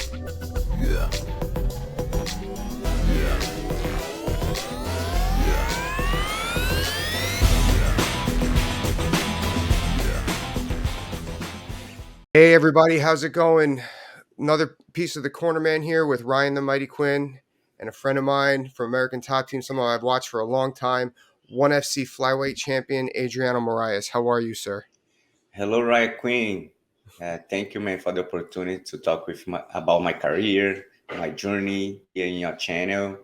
Yeah. Yeah. Hey everybody, how's it going? Another piece of the corner man here with Ryan the Mighty Quinn and a friend of mine from American Top Team, someone I've watched for a long time, ONE FC Flyweight Champion Adriano Moraes. How are you, sir? Hello, Ryan Queen. Thank you, man, for the opportunity to talk about my career, my journey here in your channel.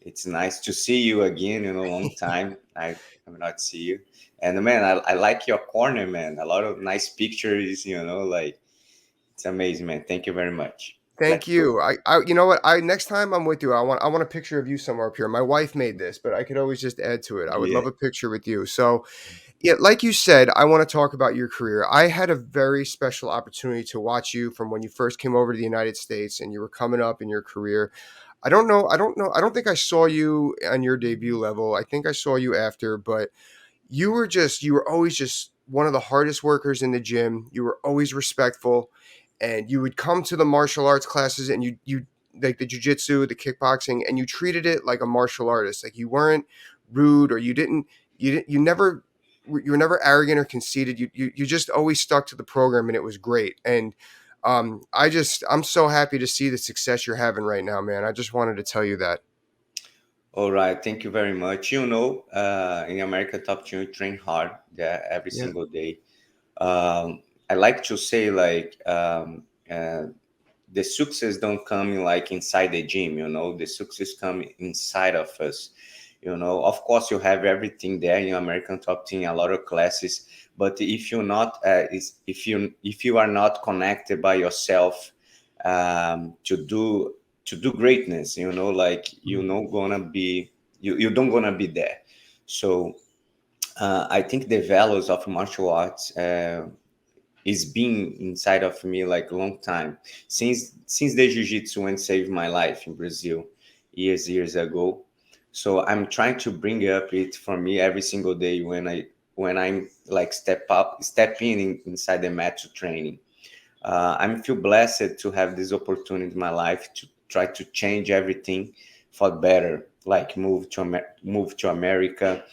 It's nice to see you again in a long time. I have not see you. And man, I like your corner, man. A lot of nice pictures, like it's amazing, man. Thank you very much. Thank Let's go. you. You know what? I next time I'm with you, I want a picture of you somewhere up here. My wife made this, but I could always just add to it. I would Yeah. love a picture with you. So, yeah, like you said, I want to talk about your career. I had a very special opportunity to watch you from when you first came over to the United States and you were coming up in your career. I don't think I saw you on your debut level. I think I saw you after, but you were always just one of the hardest workers in the gym. You were always respectful, and you would come to the martial arts classes and you like the jujitsu, the kickboxing, and you treated it like a martial artist. Like you weren't rude or you never you were never arrogant or conceited. You just always stuck to the program, and it was great. And I'm so happy to see the success you're having right now, man. I just wanted to tell you that. All right. Thank you very much. In America Top Team, we train hard there every Yeah. single day. I like to say the success don't come in, like inside the gym, the success come inside of us. Of course you have everything there in American Top Team, a lot of classes, but if you're not if you are not connected by yourself to do greatness, like you're not gonna be you don't gonna be there. So I think the values of martial arts is being inside of me like a long time since the jiu-jitsu and saved my life in Brazil years ago. So I'm trying to bring up it for me every single day when I'm like step inside the mat to training. I'm feel blessed to have this opportunity in my life to try to change everything for better, like move to America,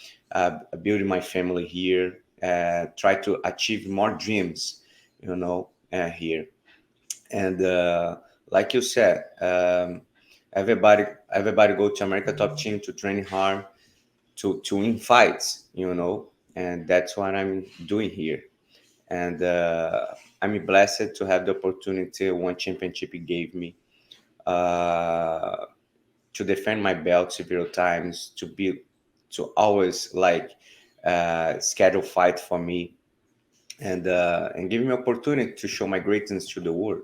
building my family here, try to achieve more dreams, here. And like you said, everybody go to America Top Team to train hard, to win fights, and that's what I'm doing here. And I'm blessed to have the opportunity one championship he gave me, uh, to defend my belt several times, to always like schedule fight for me, and give me opportunity to show my greatness to the world.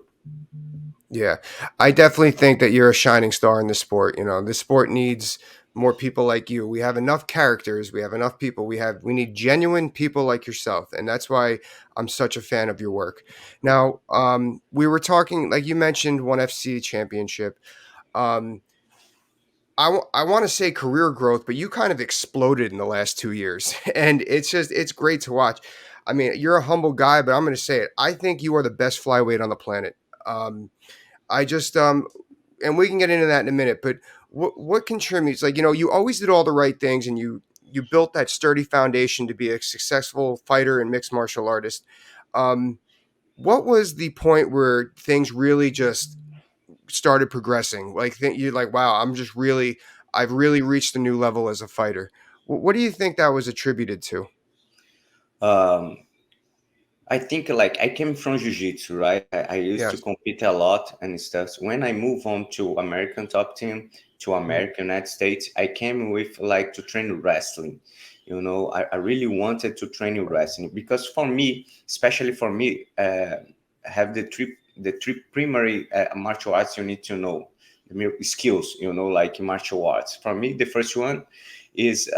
Yeah, I definitely think that you're a shining star in the sport. You know, the sport needs more people like you. We have enough characters. We have enough people. We need genuine people like yourself, and that's why I'm such a fan of your work. Now, we were talking, like you mentioned, ONE FC Championship. Um, I want to say career growth, but you kind of exploded in the last 2 years, and it's great to watch. I mean, you're a humble guy, but I'm going to say it. I think you are the best flyweight on the planet. I just and we can get into that in a minute, but what contributes, like, you always did all the right things, and you built that sturdy foundation to be a successful fighter and mixed martial artist. Um what was the point where things really just started progressing? Like, you're like, wow, I've really reached a new level as a fighter. What do you think that was attributed to? Um, I think like I came from jiu-jitsu, right? I used to Yes. compete a lot and stuff. So when I moved on to American Top Team, to Mhm. American United States, I came with like to train wrestling. I really wanted to train in wrestling because for me, especially for me, have the three primary martial arts you need to know, skills, like martial arts. For me, the first one is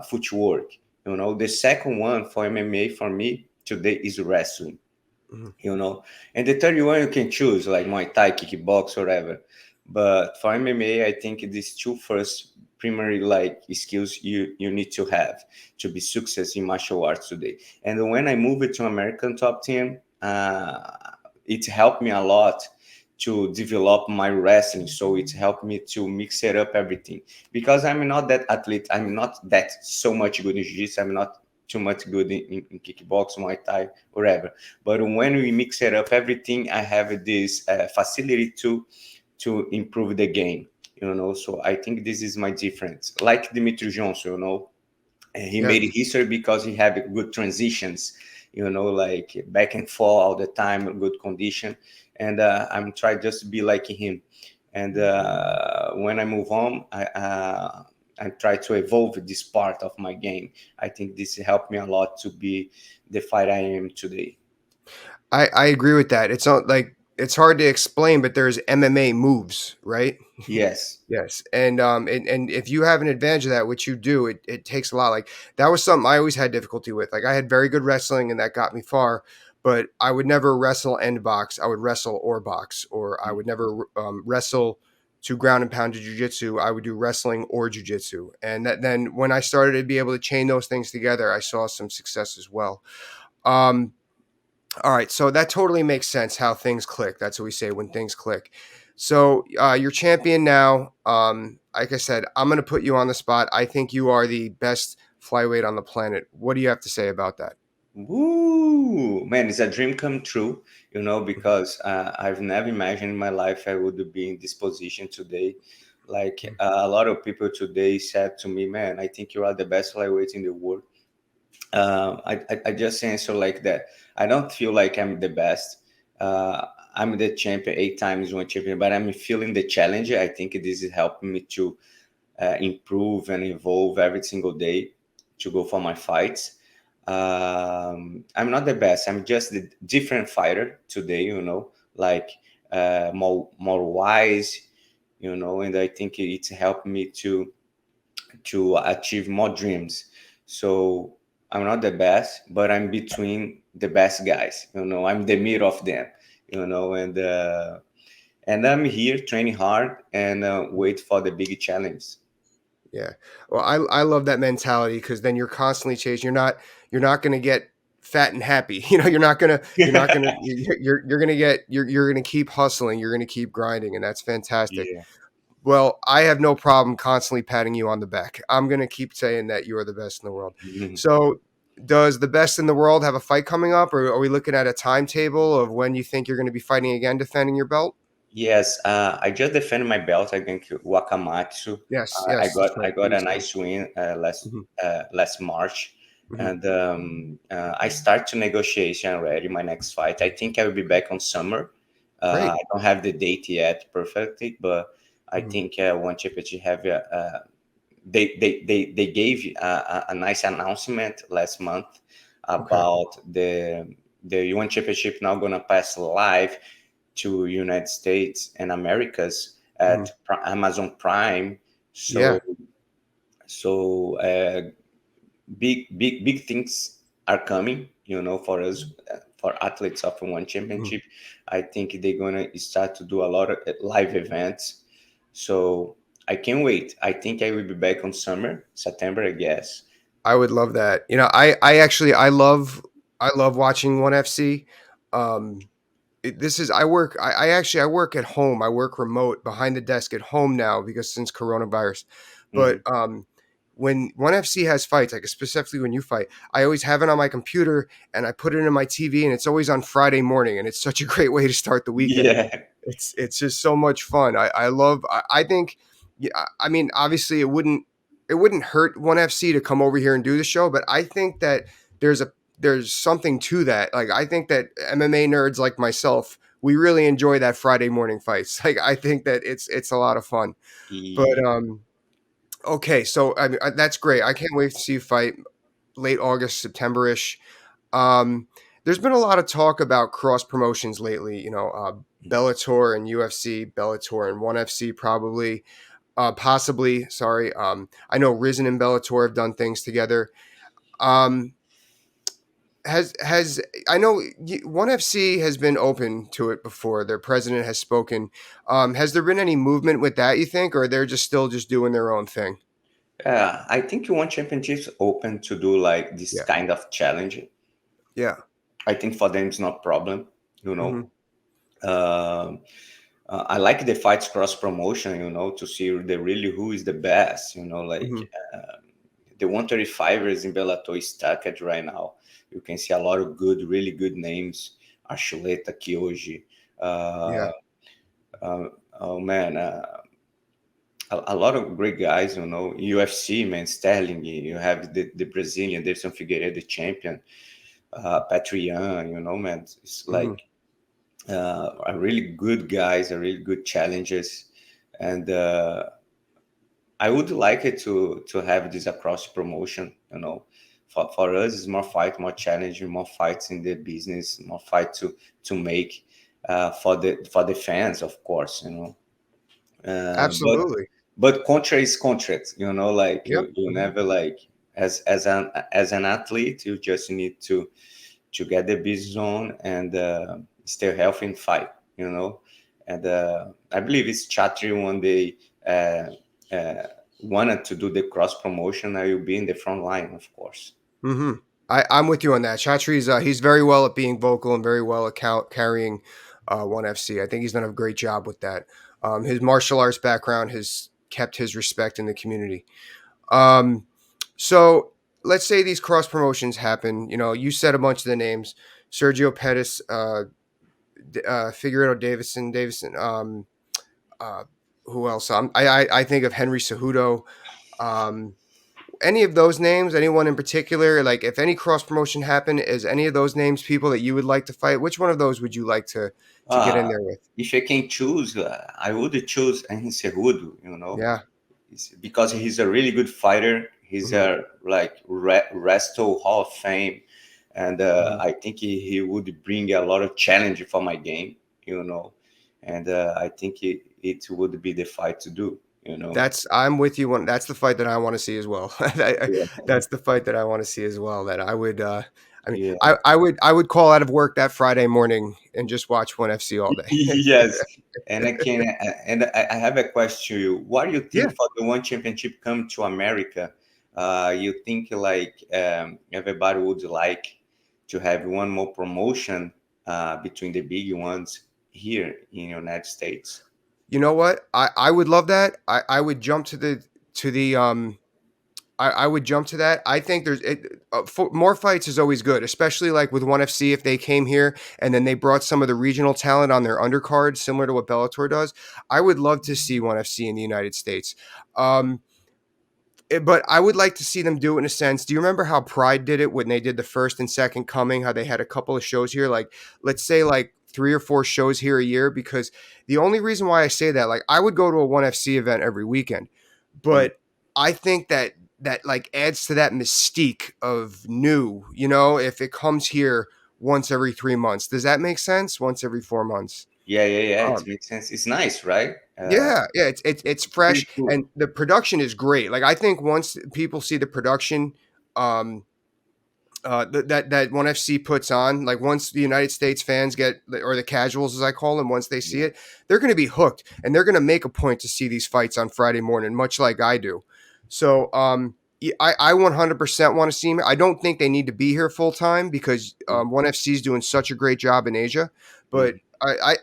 footwork. The second one for MMA for me today is wrestling, Mhm. and the third one you can choose like Muay Thai, kickbox, whatever. But for MMA, I think these two first primary like skills you need to have to be success in martial arts today. And when I moved to American Top Team, it helped me a lot to develop my wrestling. So it helped me to mix it up everything, because I'm not that athlete. I'm not that so much good in jiu-jitsu. I'm not too much good in kickbox, Muay Thai, whatever. But when we mix it up everything, I have this facility to improve the game. So I think this is my difference. Like Demetrius Johnson, and he Yeah. made history because he had good transitions, like back and forth all the time, good condition. And I'm trying just to be like him. And when I move on, I try to evolve this part of my game. I think this helped me a lot to be the fighter I am today. I agree with that. It's not like it's hard to explain, but there's MMA moves, right? Yes. Yes, and if you have an advantage of that, which you do, it takes a lot. Like that was something I always had difficulty with. Like I had very good wrestling, and that got me far. But I would never wrestle and box. I would wrestle or box, or I would never wrestle to ground and pound to jujitsu. I would do wrestling or jujitsu, and that then when I started to be able to chain those things together, I saw some success as well. Um, all right, so that totally makes sense how things click. That's what we say when things click. So you're champion now. Like I said, I'm going to put you on the spot. I think you are the best flyweight on the planet. What do you have to say about that? Woo! Man, it's a dream come true, because I've never imagined in my life I would be in this position today. Like a lot of people today said to me, man, I think you are the best flyweight in the world. I just answer like that. I don't feel like I'm the best. I'm the champion, 8 times one champion, but I'm feeling the challenge. I think this is helping me to improve and evolve every single day to go for my fights. I'm not the best. I'm just the different fighter today, like more wise, and I think it's helped me to achieve more dreams. So I'm not the best, but I'm between the best guys. I'm the middle of them. And I'm here training hard and wait for the big challenge. Yeah. Well, I love that mentality because then you're constantly chasing. You're not going to get fat and happy. You're going to get you're going to keep hustling. You're going to keep grinding, and that's fantastic. Yeah. Well, I have no problem constantly patting you on the back. I'm going to keep saying that you are the best in the world. So, does the best in the world have a fight coming up, or are we looking at a timetable of when you think you're going to be fighting again, defending your belt? Yes, I just defended my belt against Wakamatsu. Yes, I yes, that's got right. I got a nice win Mhm, last March, mhm. and I start to negotiation already. My next fight, I think I will be back on summer. Great. I don't have the date yet perfectly, but I Mhm. think one championship have they gave a nice announcement last month Okay. about the one championship now gonna pass live to United States and Americas Mhm. at Amazon Prime. Yeah. So big things are coming, for us, for athletes of one Mhm. championship. I think they're gonna start to do a lot of live events. So I can't wait. I think I will be back on summer, September, I guess. I would love that. I actually I love watching ONE FC. Um, this is I work at home. I work remote behind the desk at home now because since coronavirus. But Mhm. when ONE FC has fights, like specifically when you fight, I always have it on my computer and I put it in my TV, and it's always on Friday morning, and it's such a great way to start the weekend. Yeah. It's just so much fun. I think yeah, I mean obviously it wouldn't hurt ONE FC to come over here and do the show, but I think that there's a there's something to that. Like I think that MMA nerds like myself, we really enjoy that Friday morning fights. Like I think that it's a lot of fun. But Yeah. okay, so I mean, that's great. I can't wait to see you fight late August, September-ish. Um, there's been a lot of talk about cross promotions lately. Bellator and UFC, Bellator and ONE FC probably, possibly. Sorry. I know Risen and Bellator have done things together. Um, has I know ONE FC has been open to it before. Their president has spoken. Has there been any movement with that? You think, or they're just still just doing their own thing? I think one championship's open to do like this Yeah. kind of challenge. Yeah. I think for them it's not problem, you Hmm. know. Um I like the fights cross promotion, to see the really who is the best, Hmm. the 135ers in Bellator is stuck at right now. You can see a lot of good, really good names. Archuleta, Kyoji. Yeah. Uh, oh man, a lot of great guys, UFC, man, Sterling. You have the Brazilian, there's some Figueiredo, the champion. Patreon, man, it's Hmm. like are really good guys, are really good challenges, and I would like it to have this across promotion. For us, it's more fight, more challenging, more fights in the business, more fight to make for the fans, of course. But Absolutely. contract is contract. Like Yep. you Hmm. never like as an athlete, you just need to get the business on and stay healthy and fight, And I believe it's Chatri one day uh, wanted to do the cross promotion. I will be in the front line, of course. Hmm. I'm with you on that. Chatri's he's very well at being vocal and very well at carrying ONE FC. I think he's done a great job with that. His martial arts background has kept his respect in the community. Um, so let's say these cross promotions happen. You know, you said a bunch of the names: Sergio Pettis, Figueroa Davison. Uh, who else? I think of Henry Cejudo. Um, any of those names? Anyone in particular? Like, if any cross promotion happened, is any of those names people that you would like to fight? Which one of those would you like to get in Uh, there with? if I can choose, I would choose Henry Cejudo, Yeah. because he's a really good fighter. He's Hmm. a like wrestle Hall of Fame, and Hmm. I think he would bring a lot of challenge for my game, and I think it would be the fight to do. I'm with you on that's the fight that I want to see as well. Yeah, That's the fight that I want to see as well. That I would I mean yeah. I would call out of work that Friday morning and just watch ONE FC all day. Yes, and I have a question to you. What do you Yeah. think for the one championship come to America? You think like everybody would like to have one more promotion between the big ones here in the United States? You know what? I would love that. I would jump to the I would jump to that. I think more fights is always good, especially like with ONE FC if they came here and then they brought some of the regional talent on their undercard, similar to what Bellator does. I would love to see ONE FC in the United States. Um, but I would like to see them do it in a sense. Do you remember how Pride did it when they did the first and second coming? How they had a couple of shows here, like let's say like 3 or 4 shows here a year. Because the only reason why I say that, like I would go to a ONE FC event every weekend, Mm. but I think that like adds to that mystique of new. You know, if it comes here once every 3 months, does that make sense? Once every 4 months. Yeah, yeah, yeah. It Um, makes sense. It's nice, right? yeah, it's fresh Pretty cool. and the production is great. Like I think once people see the production, um, that ONE FC puts on, like once the United States fans get or the casuals as I call them, once they see Yeah, it, they're going to be hooked and they're going to make a point to see these fights on Friday morning, much like I do. So I 100% want to see them. I don't think they need to be here full time because ONE FC is doing such a great job in Asia, but. mm,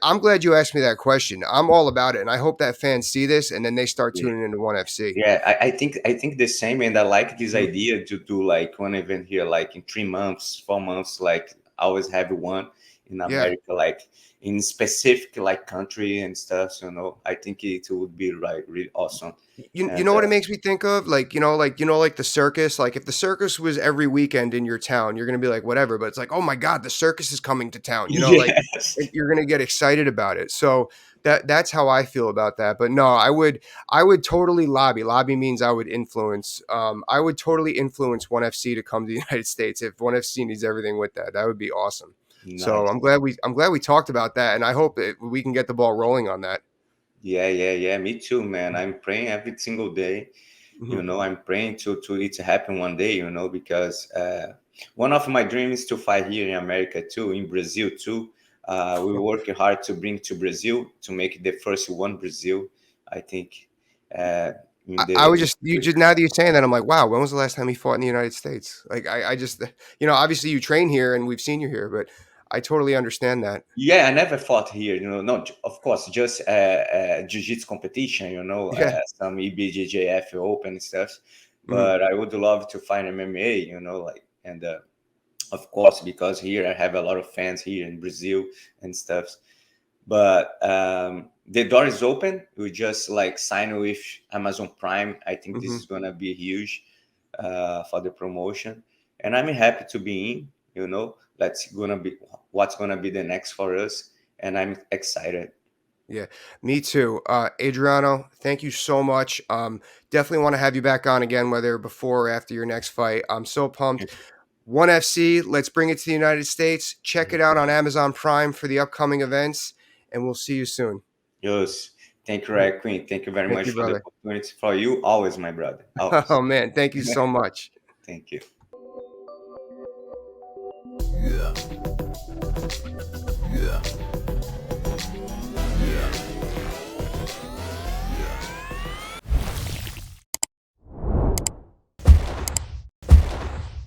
I'm glad you asked me that question. I'm all about it, and I hope that fans see this and then they start yeah. tuning into ONE FC. Yeah, I think the same, and I like this Mhm. idea to do like one event here, like in 3 months, 4 months, like always have one in Yeah, America, like in specific like country and stuff. So I think it would be right, really awesome. you And know what it makes me think of? Like, like the circus. Like if the circus was every weekend in your town, you're gonna be like, whatever. But it's like, oh my god, the circus is coming to town. Like yes, you're gonna get excited about it. So that's how I feel about that. But no, I would totally lobby. Lobby means I would influence. I would totally influence ONE FC to come to the United States if ONE FC needs everything with that. That would be awesome. So nice. I'm glad we talked about that, and I hope that we can get the ball rolling on that. Yeah, yeah, yeah. Me too, man. I'm praying every single day. Mhm. I'm praying to it to happen one day. Because one of my dreams is to fight here in America too, in Brazil too. We work hard to bring to Brazil to make the first one Brazil. I think uh, in I the would just you just now that you're saying that I'm like, wow, when was the last time he fought in the United States? Like I just obviously you train here and we've seen you here, but I totally understand that. Yeah, I never fought here, no, of course, just jiu-jitsu competition, Yeah. some EBJJF open stuff. Mhm. But I would love to find MMA, like, and of course, because here I have a lot of fans here in Brazil and stuff. But the door is open. We just like sign with Amazon Prime. I think this Mhm. is gonna be huge for the promotion, and I'm happy to be in. That's gonna be what's gonna be the next for us, and I'm excited. Yeah, me too. Adriano, thank you so much. Definitely want to have you back on again, whether before or after your next fight. I'm so pumped. ONE FC, let's bring it to the United States. Check it out on Amazon Prime for the upcoming events, and we'll see you soon. Yes, thank you, Red Queen. Thank you very Thank much you, for the brother. opportunity. For you, always, my brother. Always. Oh, man. Thank you so much. Thank you. Yeah. Yeah.